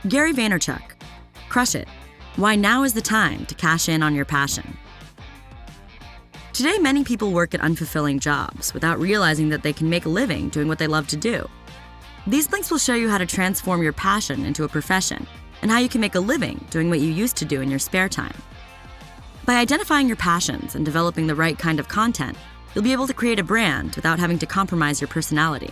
Gary Vaynerchuk. Crush it. Why now is the time to cash in on your passion. Today, many people work at unfulfilling jobs without realizing that they can make a living doing what they love to do. These links will show you how to transform your passion into a profession and how you can make a living doing what you used to do in your spare time. By identifying your passions and developing the right kind of content, you'll be able to create a brand without having to compromise your personality.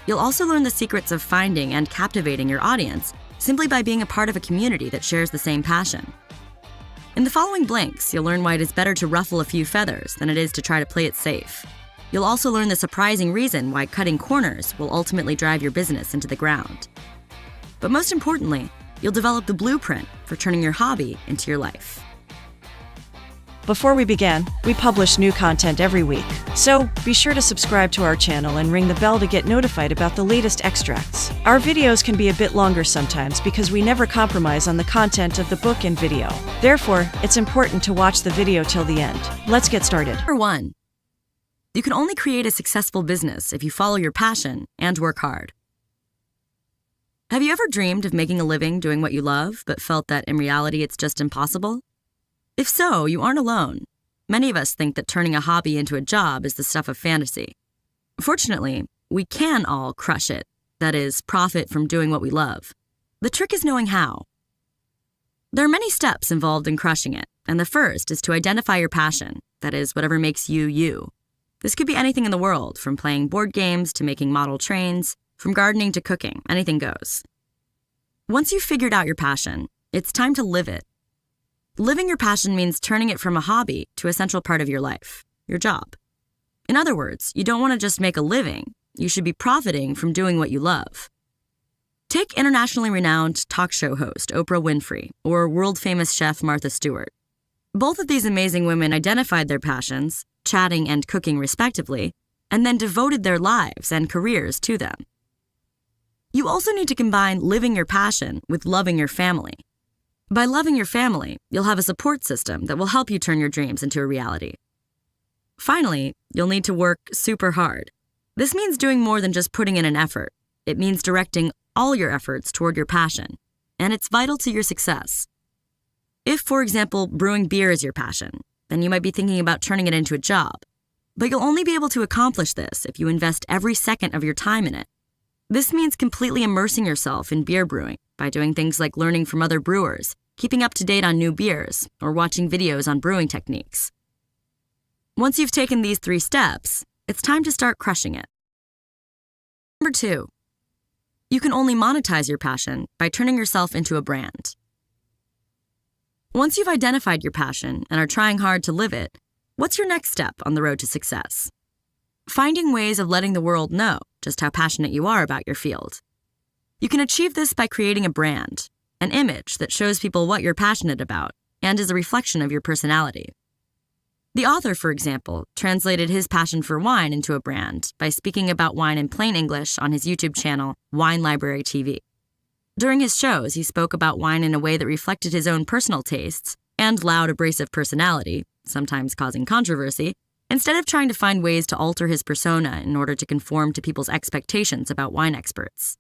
You'll also learn the secrets of finding and captivating your audience simply by being a part of a community that shares the same passion. In the following blinks, you'll learn why it is better to ruffle a few feathers than it is to try to play it safe. You'll also learn the surprising reason why cutting corners will ultimately drive your business into the ground. But most importantly, you'll develop the blueprint for turning your hobby into your life. Before we begin, we publish new content every week, so be sure to subscribe to our channel and ring the bell to get notified about the latest extracts. Our videos can be a bit longer sometimes because we never compromise on the content of the book and video. Therefore, it's important to watch the video till the end. Let's get started. Number 1. You can only create a successful business if you follow your passion and work hard. Have you ever dreamed of making a living doing what you love, but felt that in reality it's just impossible? If so, you aren't alone. Many of us think that turning a hobby into a job is the stuff of fantasy. Fortunately, we can all crush it, that is, profit from doing what we love. The trick is knowing how. There are many steps involved in crushing it, and the first is to identify your passion, that is, whatever makes you you. This could be anything in the world, from playing board games to making model trains, from gardening to cooking, anything goes. Once you've figured out your passion, it's time to live it. Living your passion means turning it from a hobby to a central part of your life, your job. In other words, you don't want to just make a living, you should be profiting from doing what you love. Take internationally renowned talk show host Oprah Winfrey or world-famous chef Martha Stewart. Both of these amazing women identified their passions, chatting and cooking respectively, and then devoted their lives and careers to them. You also need to combine living your passion with loving your family. By loving your family, you'll have a support system that will help you turn your dreams into a reality. Finally, you'll need to work super hard. This means doing more than just putting in an effort. It means directing all your efforts toward your passion, and it's vital to your success. If, for example, brewing beer is your passion, then you might be thinking about turning it into a job. But you'll only be able to accomplish this if you invest every second of your time in it. This means completely immersing yourself in beer brewing by doing things like learning from other brewers, keeping up to date on new beers, or watching videos on brewing techniques. Once you've taken these 3 steps, it's time to start crushing it. Number 2. You can only monetize your passion by turning yourself into a brand. Once you've identified your passion and are trying hard to live it, what's your next step on the road to success? Finding ways of letting the world know just how passionate you are about your field. You can achieve this by creating a brand, an image that shows people what you're passionate about and is a reflection of your personality. The author, for example, translated his passion for wine into a brand by speaking about wine in plain English on his YouTube channel, Wine Library TV. During his shows, he spoke about wine in a way that reflected his own personal tastes and loud, abrasive personality, sometimes causing controversy, instead of trying to find ways to alter his persona in order to conform to people's expectations about wine experts.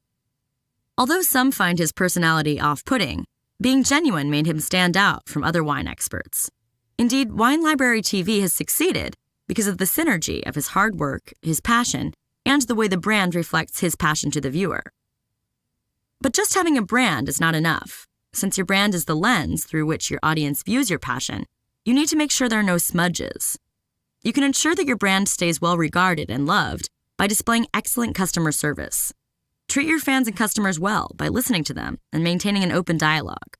Although some find his personality off-putting, being genuine made him stand out from other wine experts. Indeed, Wine Library TV has succeeded because of the synergy of his hard work, his passion, and the way the brand reflects his passion to the viewer. But just having a brand is not enough. Since your brand is the lens through which your audience views your passion, you need to make sure there are no smudges. You can ensure that your brand stays well regarded and loved by displaying excellent customer service. Treat your fans and customers well by listening to them and maintaining an open dialogue.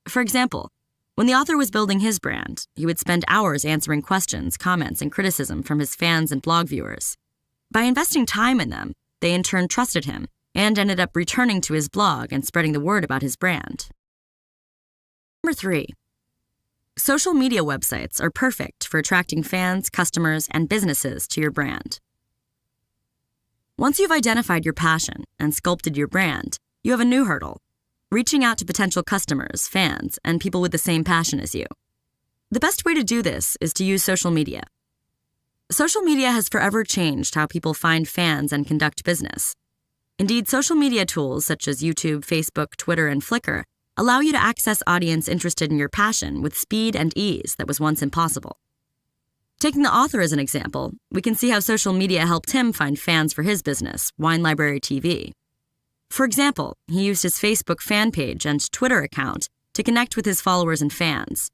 For example, when the author was building his brand, he would spend hours answering questions, comments, and criticism from his fans and blog viewers. By investing time in them, they in turn trusted him and ended up returning to his blog and spreading the word about his brand. Number 3. Social media websites are perfect for attracting fans, customers, and businesses to your brand. Once you've identified your passion and sculpted your brand, you have a new hurdle: reaching out to potential customers, fans, and people with the same passion as you. The best way to do this is to use social media. Social media has forever changed how people find fans and conduct business. Indeed, social media tools such as YouTube, Facebook, Twitter, and Flickr allow you to access audience interested in your passion with speed and ease that was once impossible. Taking the author as an example, we can see how social media helped him find fans for his business, Wine Library TV. For example, he used his Facebook fan page and Twitter account to connect with his followers and fans.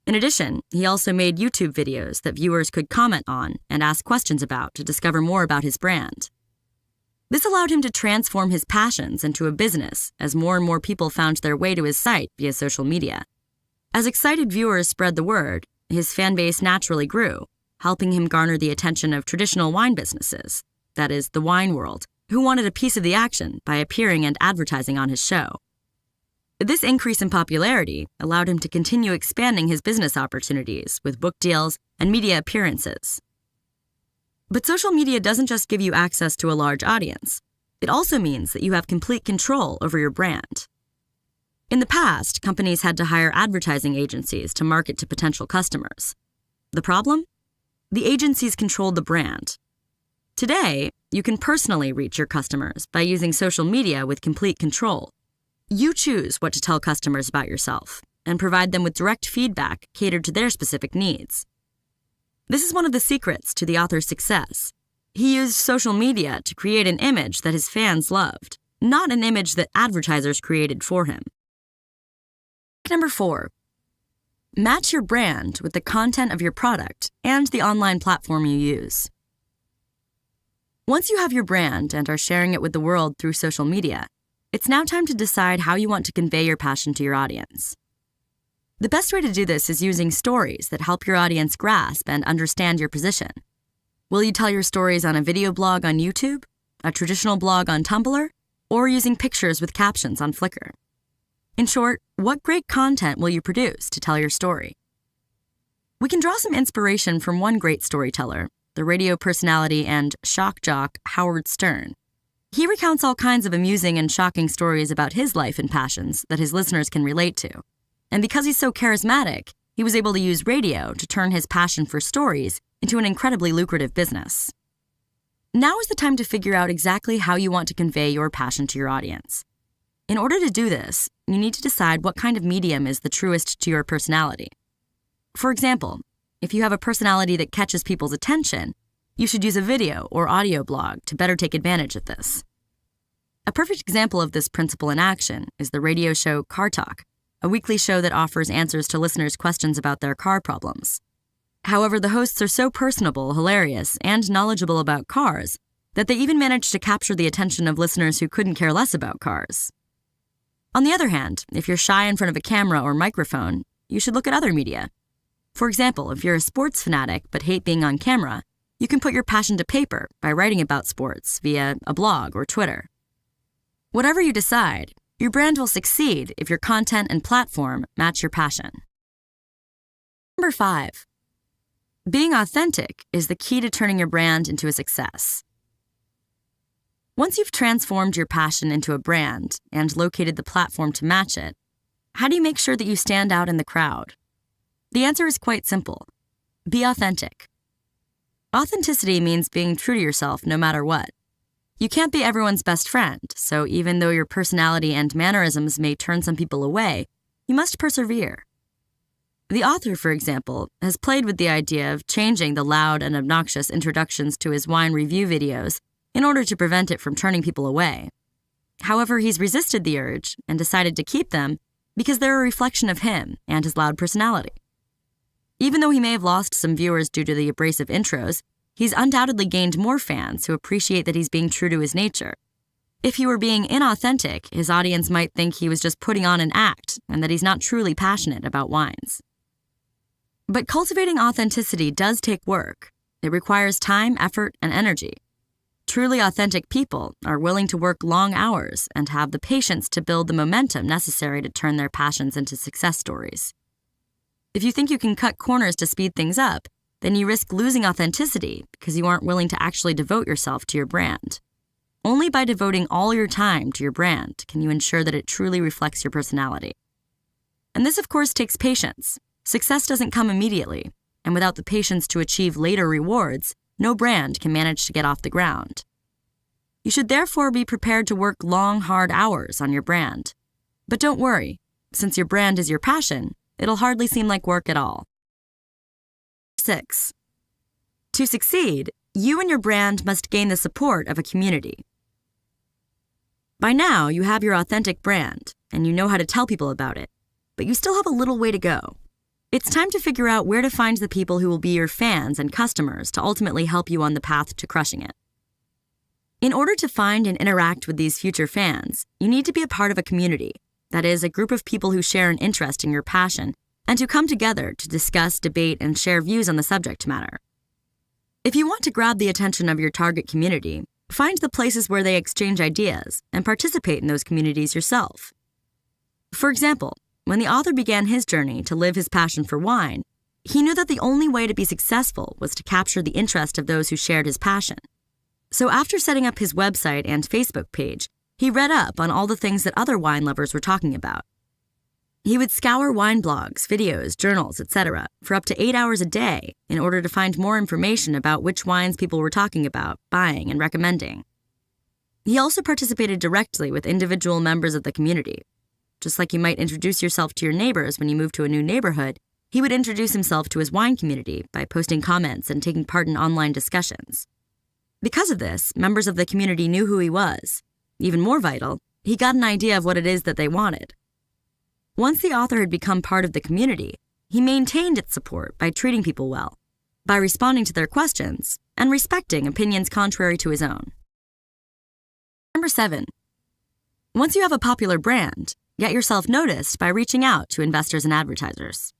In addition, he also made YouTube videos that viewers could comment on and ask questions about to discover more about his brand. This allowed him to transform his passions into a business as more and more people found their way to his site via social media. As excited viewers spread the word, his fan base naturally grew, helping him garner the attention of traditional wine businesses, that is, the wine world, who wanted a piece of the action by appearing and advertising on his show. This increase in popularity allowed him to continue expanding his business opportunities with book deals and media appearances. But social media doesn't just give you access to a large audience. It also means that you have complete control over your brand. In the past, companies had to hire advertising agencies to market to potential customers. The problem? The agencies controlled the brand. Today, you can personally reach your customers by using social media with complete control. You choose what to tell customers about yourself and provide them with direct feedback catered to their specific needs. This is one of the secrets to the author's success. He used social media to create an image that his fans loved, not an image that advertisers created for him. Number 4. Match your brand with the content of your product and the online platform you use. Once you have your brand and are sharing it with the world through social media, it's now time to decide how you want to convey your passion to your audience. The best way to do this is using stories that help your audience grasp and understand your position. Will you tell your stories on a video blog on YouTube, a traditional blog on Tumblr, or using pictures with captions on Flickr? In short, what great content will you produce to tell your story? We can draw some inspiration from one great storyteller, the radio personality and shock jock Howard Stern. He recounts all kinds of amusing and shocking stories about his life and passions that his listeners can relate to. And because he's so charismatic, he was able to use radio to turn his passion for stories into an incredibly lucrative business. Now is the time to figure out exactly how you want to convey your passion to your audience. In order to do this, you need to decide what kind of medium is the truest to your personality. For example, if you have a personality that catches people's attention, you should use a video or audio blog to better take advantage of this. A perfect example of this principle in action is the radio show Car Talk, a weekly show that offers answers to listeners' questions about their car problems. However, the hosts are so personable, hilarious, and knowledgeable about cars that they even manage to capture the attention of listeners who couldn't care less about cars. On the other hand, if you're shy in front of a camera or microphone, you should look at other media. For example, if you're a sports fanatic but hate being on camera, you can put your passion to paper by writing about sports via a blog or Twitter. Whatever you decide, your brand will succeed if your content and platform match your passion. Number 5. Being authentic is the key to turning your brand into a success. Once you've transformed your passion into a brand and located the platform to match it, how do you make sure that you stand out in the crowd? The answer is quite simple. Be authentic. Authenticity means being true to yourself no matter what. You can't be everyone's best friend, so even though your personality and mannerisms may turn some people away, you must persevere. The author, for example, has played with the idea of changing the loud and obnoxious introductions to his wine review videos in order to prevent it from turning people away. However, he's resisted the urge and decided to keep them because they're a reflection of him and his loud personality. Even though he may have lost some viewers due to the abrasive intros, he's undoubtedly gained more fans who appreciate that he's being true to his nature. If he were being inauthentic, his audience might think he was just putting on an act and that he's not truly passionate about wines. But cultivating authenticity does take work. It requires time, effort, and energy. Truly authentic people are willing to work long hours and have the patience to build the momentum necessary to turn their passions into success stories. If you think you can cut corners to speed things up, then you risk losing authenticity because you aren't willing to actually devote yourself to your brand. Only by devoting all your time to your brand can you ensure that it truly reflects your personality. And this, of course, takes patience. Success doesn't come immediately, and without the patience to achieve later rewards, no brand can manage to get off the ground. You should therefore be prepared to work long, hard hours on your brand. But don't worry, since your brand is your passion, it'll hardly seem like work at all. 6. To succeed, you and your brand must gain the support of a community. By now, you have your authentic brand, and you know how to tell people about it, but you still have a little way to go. It's time to figure out where to find the people who will be your fans and customers to ultimately help you on the path to crushing it. In order to find and interact with these future fans, you need to be a part of a community, that is, a group of people who share an interest in your passion and who come together to discuss, debate, and share views on the subject matter. If you want to grab the attention of your target community, find the places where they exchange ideas and participate in those communities yourself. For example, when the author began his journey to live his passion for wine, he knew that the only way to be successful was to capture the interest of those who shared his passion. So after setting up his website and Facebook page, he read up on all the things that other wine lovers were talking about. He would scour wine blogs, videos, journals, etc. for up to 8 hours a day in order to find more information about which wines people were talking about, buying, and recommending. He also participated directly with individual members of the community. Just like you might introduce yourself to your neighbors when you move to a new neighborhood, he would introduce himself to his wine community by posting comments and taking part in online discussions. Because of this, members of the community knew who he was. Even more vital, he got an idea of what it is that they wanted. Once the author had become part of the community, he maintained its support by treating people well, by responding to their questions, and respecting opinions contrary to his own. Number 7. Once you have a popular brand, get yourself noticed by reaching out to investors and advertisers.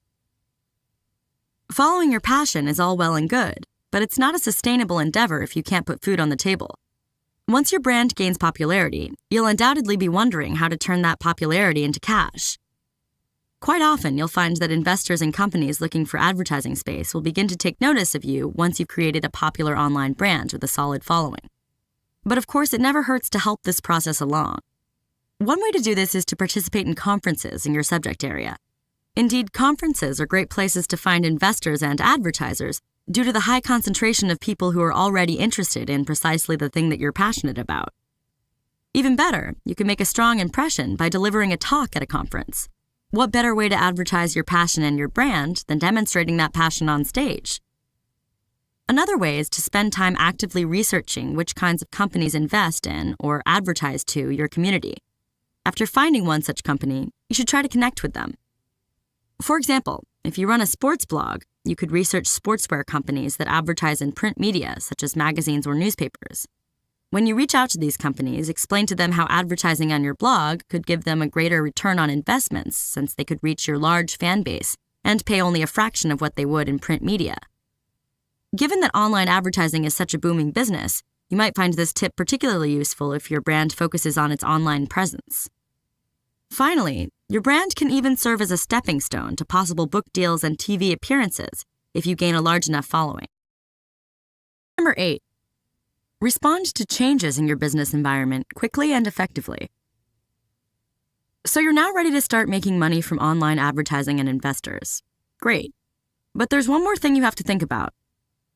Following your passion is all well and good, but it's not a sustainable endeavor if you can't put food on the table. Once your brand gains popularity, you'll undoubtedly be wondering how to turn that popularity into cash. Quite often, you'll find that investors and companies looking for advertising space will begin to take notice of you once you've created a popular online brand with a solid following. But of course, it never hurts to help this process along. One way to do this is to participate in conferences in your subject area. Indeed, conferences are great places to find investors and advertisers due to the high concentration of people who are already interested in precisely the thing that you're passionate about. Even better, you can make a strong impression by delivering a talk at a conference. What better way to advertise your passion and your brand than demonstrating that passion on stage? Another way is to spend time actively researching which kinds of companies invest in or advertise to your community. After finding one such company, you should try to connect with them. For example, if you run a sports blog, you could research sportswear companies that advertise in print media, such as magazines or newspapers. When you reach out to these companies, explain to them how advertising on your blog could give them a greater return on investments since they could reach your large fan base and pay only a fraction of what they would in print media. Given that online advertising is such a booming business, you might find this tip particularly useful if your brand focuses on its online presence. Finally, your brand can even serve as a stepping stone to possible book deals and TV appearances if you gain a large enough following. Number 8. Respond to changes in your business environment quickly and effectively. So you're now ready to start making money from online advertising and investors. Great. But there's one more thing you have to think about.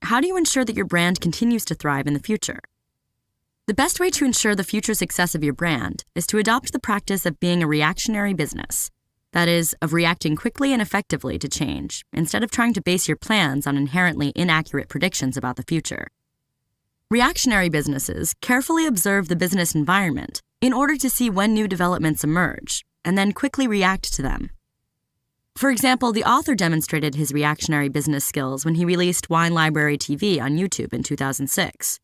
How do you ensure that your brand continues to thrive in the future? The best way to ensure the future success of your brand is to adopt the practice of being a reactionary business. That is, of reacting quickly and effectively to change, instead of trying to base your plans on inherently inaccurate predictions about the future. Reactionary businesses carefully observe the business environment in order to see when new developments emerge, and then quickly react to them. For example, the author demonstrated his reactionary business skills when he released Wine Library TV on YouTube in 2006.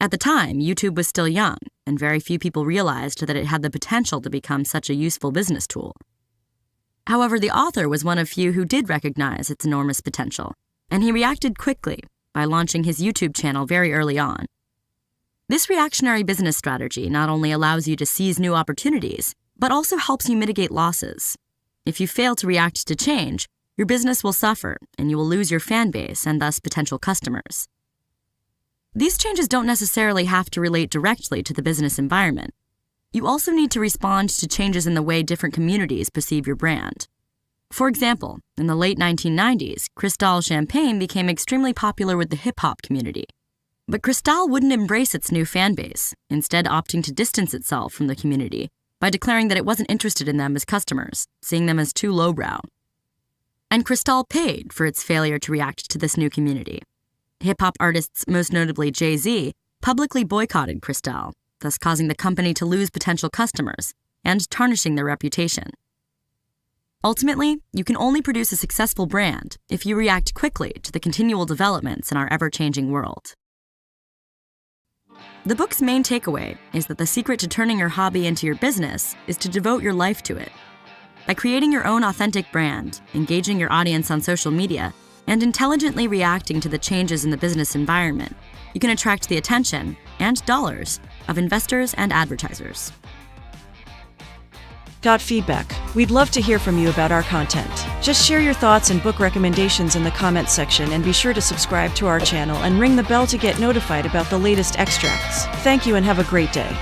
At the time, YouTube was still young, and very few people realized that it had the potential to become such a useful business tool. However, the author was one of few who did recognize its enormous potential, and he reacted quickly by launching his YouTube channel very early on. This reactionary business strategy not only allows you to seize new opportunities, but also helps you mitigate losses. If you fail to react to change, your business will suffer, and you will lose your fan base and thus potential customers. These changes don't necessarily have to relate directly to the business environment. You also need to respond to changes in the way different communities perceive your brand. For example, in the late 1990s, Cristal champagne became extremely popular with the hip-hop community. But Cristal wouldn't embrace its new fan base, instead opting to distance itself from the community by declaring that it wasn't interested in them as customers, seeing them as too lowbrow. And Cristal paid for its failure to react to this new community. Hip-hop artists, most notably Jay-Z, publicly boycotted Cristal, thus causing the company to lose potential customers and tarnishing their reputation. Ultimately, you can only produce a successful brand if you react quickly to the continual developments in our ever-changing world. The book's main takeaway is that the secret to turning your hobby into your business is to devote your life to it. By creating your own authentic brand, engaging your audience on social media, and intelligently reacting to the changes in the business environment, you can attract the attention and dollars of investors and advertisers. Got feedback? We'd love to hear from you about our content. Just share your thoughts and book recommendations in the comments section, and be sure to subscribe to our channel and ring the bell to get notified about the latest extracts. Thank you and have a great day.